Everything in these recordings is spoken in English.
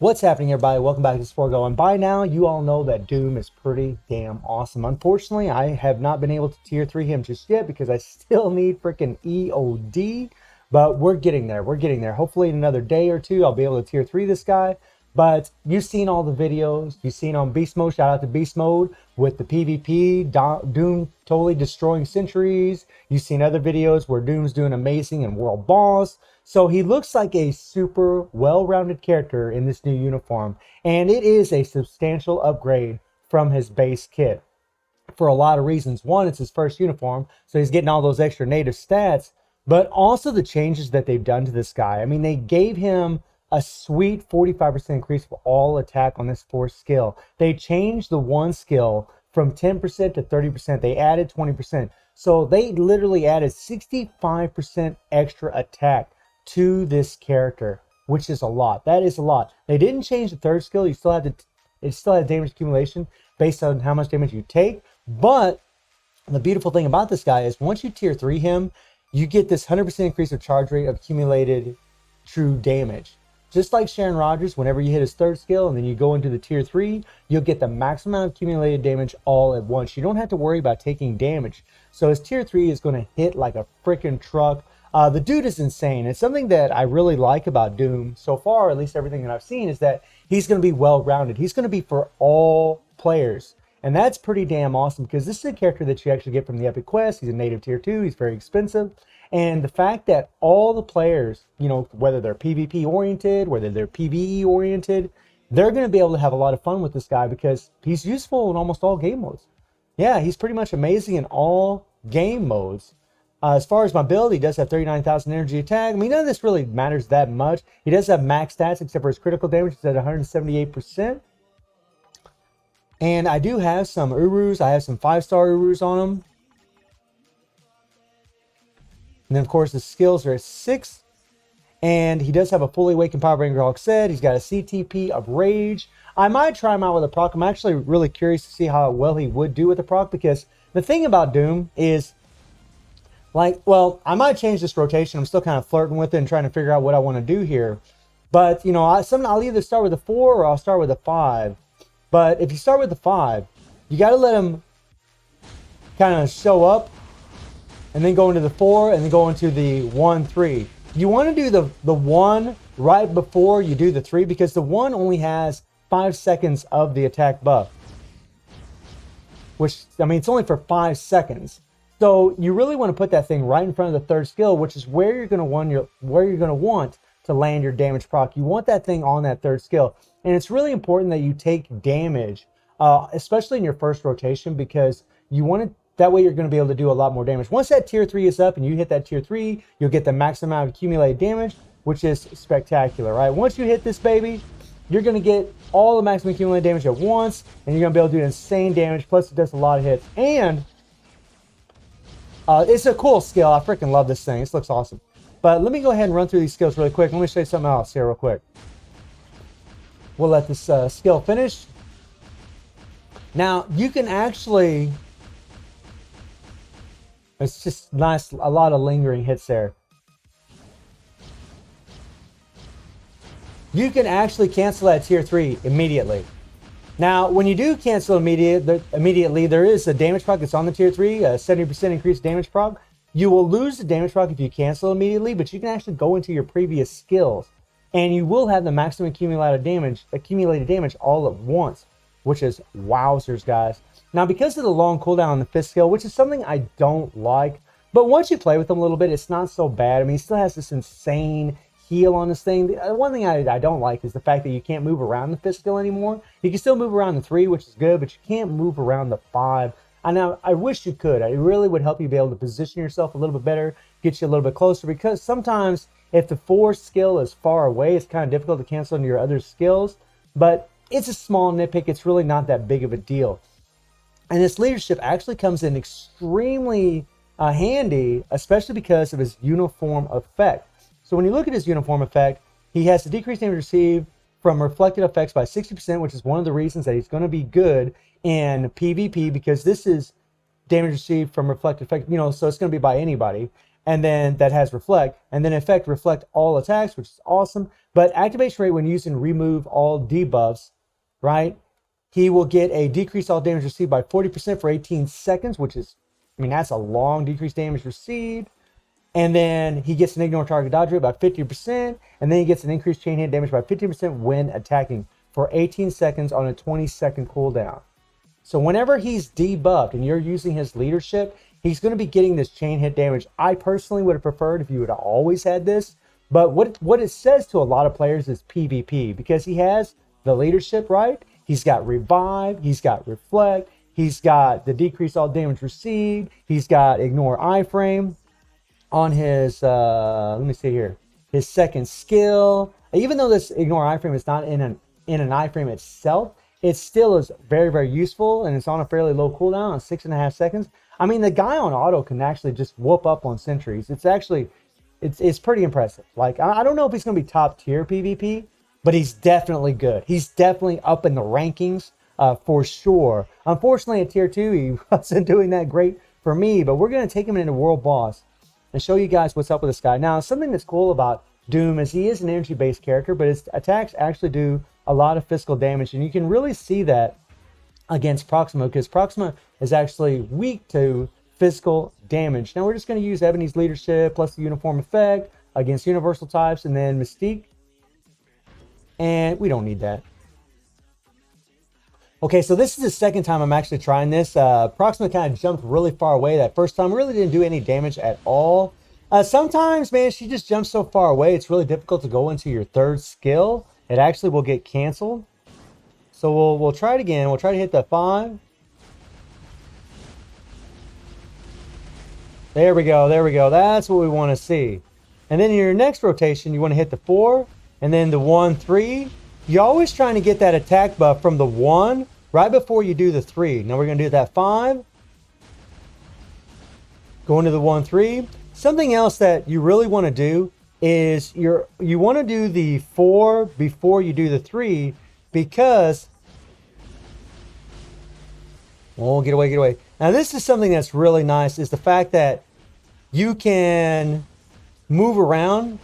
What's happening, everybody? Welcome back to Sporgo. And by now, you all know that Doom is pretty damn awesome. Unfortunately, I have not been able to tier 3 him just yet because I still need freaking EOD. But we're getting there. We're getting there. Hopefully, in another day or two, I'll be able to tier 3 this guy. But you've seen all the videos. You've seen on Beast Mode. Shout out to Beast Mode with the PvP. Doom totally destroying sentries. You've seen other videos where Doom's doing amazing in World Boss. So he looks like a super well-rounded character in this new uniform. And it is a substantial upgrade from his base kit for a lot of reasons. One, it's his first uniform, so he's getting all those extra native stats. But also the changes that they've done to this guy. I mean, they gave him a sweet 45% increase for all attack on this fourth skill. They changed the one skill from 10% to 30%. They added 20%. So they literally added 65% extra attack to this character, which is a lot. That is a lot. They didn't change the third skill. You still have to, it still has damage accumulation based on how much damage you take. But the beautiful thing about this guy is once you tier 3 him, you get this 100% increase of charge rate of accumulated true damage. Just like Sharon Rogers, whenever you hit his third skill and then you go into the tier 3, you'll get the maximum amount of accumulated damage all at once. You don't have to worry about taking damage. So his tier 3 is going to hit like a freaking truck. The dude is insane. It's something that I really like about Doom so far, at least everything that I've seen, is that he's going to be well-rounded. He's going to be for all players. And that's pretty damn awesome because this is a character that you actually get from the Epic Quest. He's a native tier 2. He's very expensive. And the fact that all the players, you know, whether they're PvP oriented, whether they're PvE oriented, they're going to be able to have a lot of fun with this guy because he's useful in almost all game modes. Yeah, he's pretty much amazing in all game modes. As far as my build, he does have 39,000 energy attack. I mean, none of this really matters that much. He does have max stats except for his critical damage. It's at 178%. And I do have some Urus. I have some 5-star Urus on him. And then, of course, his skills are at 6. And he does have a fully awakened Power Ranger Hawk set. He's got a CTP of Rage. I might try him out with a proc. I'm actually really curious to see how well he would do with the proc. Because the thing about Doom is, like, well, I might change this rotation. I'm still kind of flirting with it and trying to figure out what I want to do here. But, you know, I'll either start with a 4 or I'll start with a 5. But if you start with the 5, you got to let him kind of show up and then go into the 4 and then go into the 1, 3. You want to do the 1 right before you do the 3 because the 1 only has 5 seconds of the attack buff. Which, I mean, it's only for 5 seconds. So you really want to put that thing right in front of the third skill, which is where you're going to want to land your damage proc. You want that thing on that third skill. And it's really important that you take damage, especially in your first rotation, because you want to, that way you're going to be able to do a lot more damage. Once that tier 3 is up and you hit that tier 3, you'll get the maximum amount of accumulated damage, which is spectacular, right? Once you hit this baby, you're going to get all the maximum accumulated damage at once, and you're going to be able to do insane damage, plus it does a lot of hits. And it's a cool skill. I freaking love this thing. This looks awesome. But let me go ahead and run through these skills really quick. Let me show you something else here real quick. We'll let this skill finish. Now, you can actually... It's just nice, a lot of lingering hits there. You can actually cancel that tier 3 immediately. Now, when you do cancel immediately, there is a damage proc that's on the tier 3, a 70% increased damage proc. You will lose the damage proc if you cancel immediately, but you can actually go into your previous skills, and you will have the maximum accumulated damage all at once, which is wowzers, guys. Now, because of the long cooldown on the 5th skill, which is something I don't like, but once you play with him a little bit, it's not so bad. I mean, he still has this insane heal on this thing. The one thing I don't like is the fact that you can't move around the 5th skill anymore. You can still move around the 3, which is good, but you can't move around the 5. I wish you could. It really would help you be able to position yourself a little bit better, get you a little bit closer, because sometimes if the 4 skill is far away, it's kind of difficult to cancel into your other skills, but it's a small nitpick. It's really not that big of a deal. And this leadership actually comes in extremely handy, especially because of his uniform effect. So when you look at his uniform effect, he has the decreased damage received from reflected effects by 60%, which is one of the reasons that he's going to be good in PvP, because this is damage received from reflected effect, you know, so it's going to be by anybody. and then that has reflect, and then effect reflect all attacks, which is awesome. But activation rate when using remove all debuffs, right? He will get a decrease all damage received by 40% for 18 seconds, which is, I mean, that's a long decrease damage received. And then he gets an ignore target dodge rate by 50%. And then he gets an increased chain hit damage by 15% when attacking for 18 seconds on a 20-second cooldown. So whenever he's debuffed and you're using his leadership, he's going to be getting this chain hit damage. I personally would have preferred if you would have always had this. But what it says to a lot of players is PvP, because he has the leadership, right? He's got revive, he's got reflect, he's got the decrease all damage received, he's got ignore iframe on his, let me see here, his second skill. Even though this ignore iframe is not in an iframe itself, it still is very, very useful, and it's on a fairly low cooldown on 6.5 seconds. I mean, the guy on auto can actually just whoop up on sentries. It's actually, it's pretty impressive. Like, I don't know if he's going to be top tier PvP, but he's definitely good. He's definitely up in the rankings for sure. Unfortunately, at tier 2, he wasn't doing that great for me, but we're going to take him into World Boss and show you guys what's up with this guy. Now, something that's cool about Doom is he is an energy-based character, but his attacks actually do a lot of physical damage, and you can really see that against Proxima, because Proxima is actually weak to physical damage. Now, we're just going to use Ebony's leadership plus the uniform effect against universal types, and then Mystique. And we don't need that. Okay, so this is the second time I'm actually trying this. Proxima kind of jumped really far away that first time. Really didn't do any damage at all. Sometimes, man, she just jumps so far away, it's really difficult to go into your third skill. It actually will get canceled. So we'll try it again. We'll try to hit the 5. There we go. There we go. That's what we want to see. And then in your next rotation, you want to hit the 4. And then the 1, 3. You're always trying to get that attack buff from the 1 right before you do the 3. Now we're going to do that 5. Going to the 1, 3. Something else that you really want to do is you want to do the 4 before you do the 3, because, oh, get away, get away. Now this is something that's really nice, is the fact that you can move around.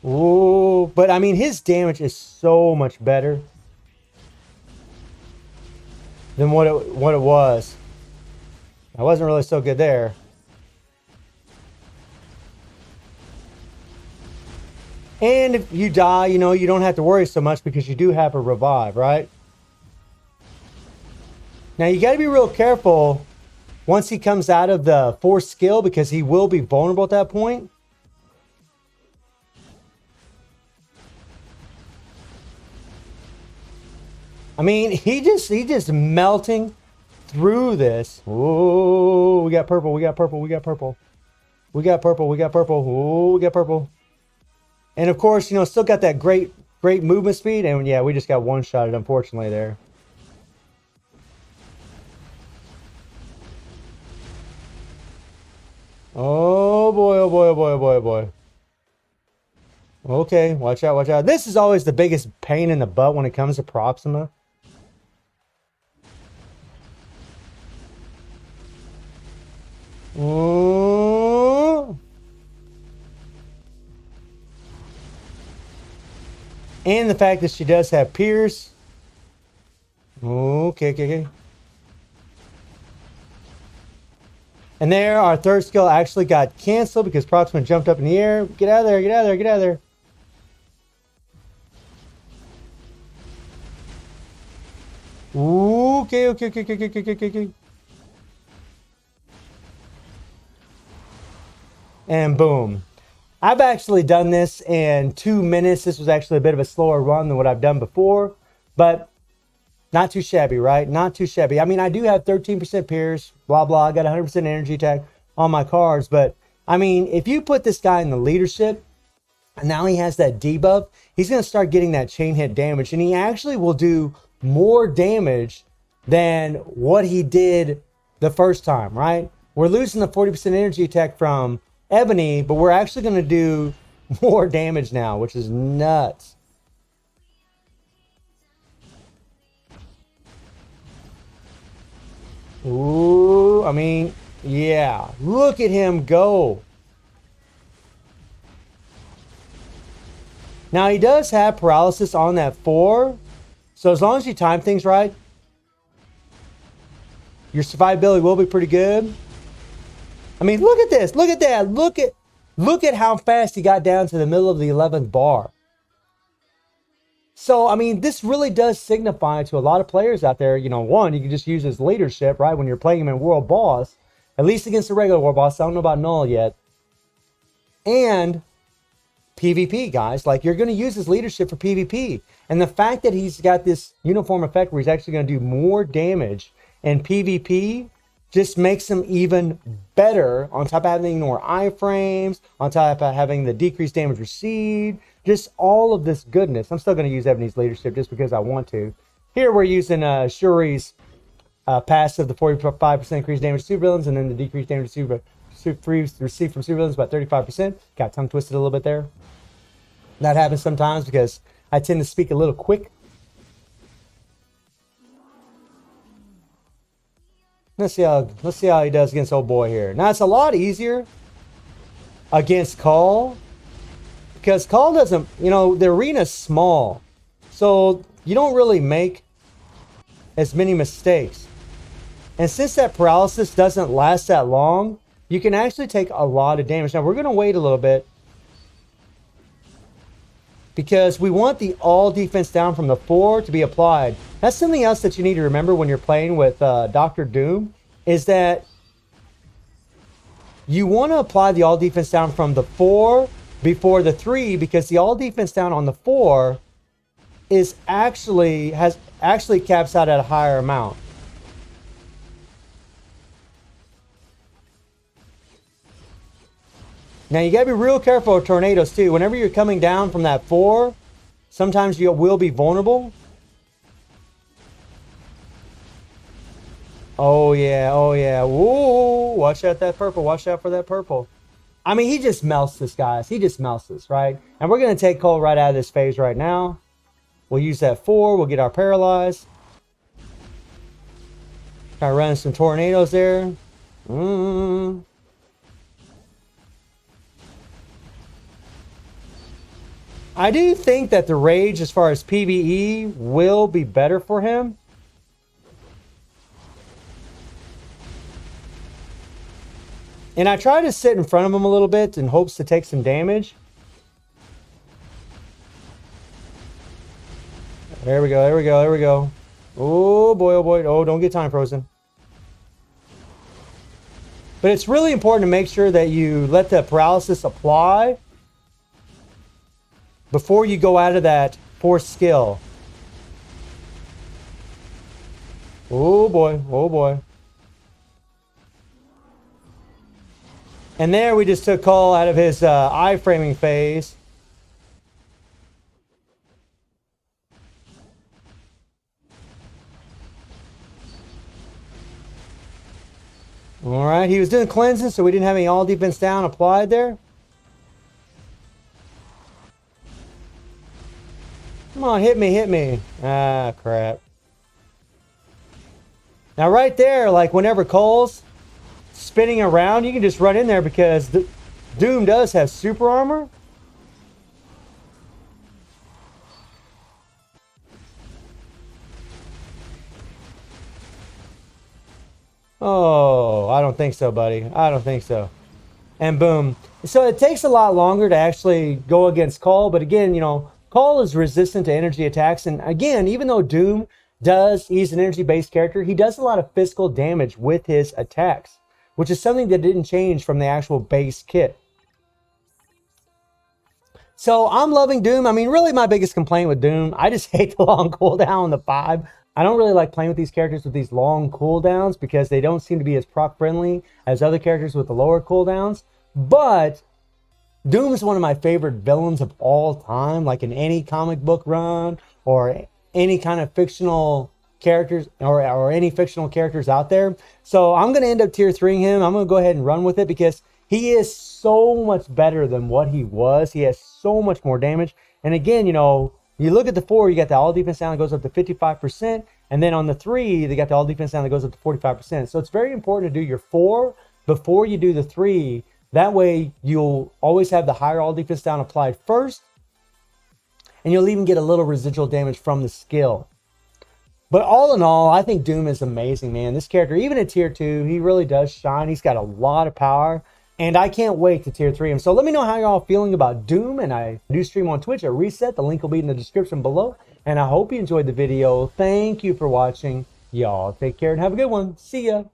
Ooh, but I mean, his damage is so much better than what it was. I wasn't really so good there. And if you die, you know, you don't have to worry so much because you do have a revive, right? Now you got to be real careful once he comes out of the 4th skill, because he will be vulnerable at that point. I mean, he just melting through this. Oh, we got purple, we got purple, we got purple. We got purple, we got purple. Oh, we got purple. And of course, you know, still got that great movement speed. And yeah, we just got one-shotted, unfortunately, there. Oh boy, oh boy, oh boy, oh boy, oh boy. Okay, watch out, watch out. This is always the biggest pain in the butt when it comes to Proxima. Ooh. And the fact that she does have Pierce. Okay, okay, okay. And there, our 3rd skill actually got canceled because Proxima jumped up in the air. Get out of there, get out of there, get out of there. Ooh, okay, okay, okay, okay, okay, okay, okay. And boom. I've actually done this in 2 minutes. This was actually a bit of a slower run than what I've done before, but not too shabby, right? Not too shabby. I mean, I do have 13% Pierce, blah, blah. I got 100% energy attack on my cards, but I mean, if you put this guy in the leadership, and now he has that debuff, he's going to start getting that chain hit damage, and he actually will do more damage than what he did the first time, right? We're losing the 40% energy attack from Ebony, but we're actually going to do more damage now, which is nuts. Ooh, through. I mean, yeah, look at him go. Now, he does have paralysis on that 4. So as long as you time things right, your survivability will be pretty good. I mean, look at this. Look at that. Look at how fast he got down to the middle of the 11th bar. So, I mean, this really does signify to a lot of players out there, you know, one, you can just use his leadership, right? When you're playing him in World Boss, at least against the regular World Boss. I don't know about Null yet. And PvP, guys. Like, you're going to use his leadership for PvP. And the fact that he's got this uniform effect where he's actually going to do more damage in PvP just makes him even better, on top of having more iframes, on top of having the decreased damage received, just all of this goodness. I'm still going to use Ebony's leadership just because I want to. Here we're using Shuri's passive, the 45% increased damage to supervillains, and then the decreased damage received from supervillains about 35%. Got tongue twisted a little bit there. That happens sometimes because I tend to speak a little quick. Let's see how he does against old boy here. Now it's a lot easier against Call, because Call doesn't, you know, the arena's small, so you don't really make as many mistakes. And since that paralysis doesn't last that long, you can actually take a lot of damage. Now we're going to wait a little bit because we want the all defense down from the 4 to be applied. That's something else that you need to remember when you're playing with Dr. Doom, is that you want to apply the all defense down from the 4 before the 3, because the all defense down on the 4 is actually caps out at a higher amount. Now you gotta be real careful with tornadoes too. Whenever you're coming down from that 4, sometimes you will be vulnerable. Oh yeah, oh yeah. Whoa, watch out that purple. Watch out for that purple. I mean, he just melts this, guys. He just melts this, right? And we're gonna take Cole right out of this phase right now. We'll use that 4. We'll get our paralyzed. Try running some tornadoes there. I do think that the rage as far as PvE will be better for him. And I try to sit in front of him a little bit in hopes to take some damage. There we go, there we go, there we go. Oh boy, oh boy. Oh, don't get time frozen. But it's really important to make sure that you let the paralysis apply before you go out of that force skill. Oh boy, oh boy. And there we just took Cole out of his iframing phase. All right, he was doing cleansing, so we didn't have any all defense down applied there. Come on, hit me, hit me. Ah, crap. Now right there, like whenever Cole's spinning around, you can just run in there because Doom does have super armor. Oh, I don't think so, buddy. I don't think so. And boom. So it takes a lot longer to actually go against Cole, but again, you know, Cole is resistant to energy attacks. And again, even though Doom he's an energy-based character, he does a lot of physical damage with his attacks, which is something that didn't change from the actual base kit. So I'm loving Doom. I mean, really my biggest complaint with Doom, I just hate the long cooldown on the 5. I don't really like playing with these characters with these long cooldowns because they don't seem to be as proc friendly as other characters with the lower cooldowns. But Doom is one of my favorite villains of all time, like in any comic book run or any kind of fictional characters or any fictional characters out there. So I'm going to end up tier 3ing him. I'm going to go ahead and run with it because he is so much better than what he was. He has so much more damage. And again, you know, you look at the 4, you got the all defense down that goes up to 55%. And then on the 3, they got the all defense down that goes up to 45%. So it's very important to do your 4 before you do the 3. That way you'll always have the higher all defense down applied first, and you'll even get a little residual damage from the skill. But all in all, I think Doom is amazing, man. This character, even at tier 2, he really does shine. He's got a lot of power, and I can't wait to tier 3 him. So let me know how y'all feeling about Doom, and I do stream on Twitch at Reset. The link will be in the description below, and I hope you enjoyed the video. Thank you for watching. Y'all take care and have a good one. See ya.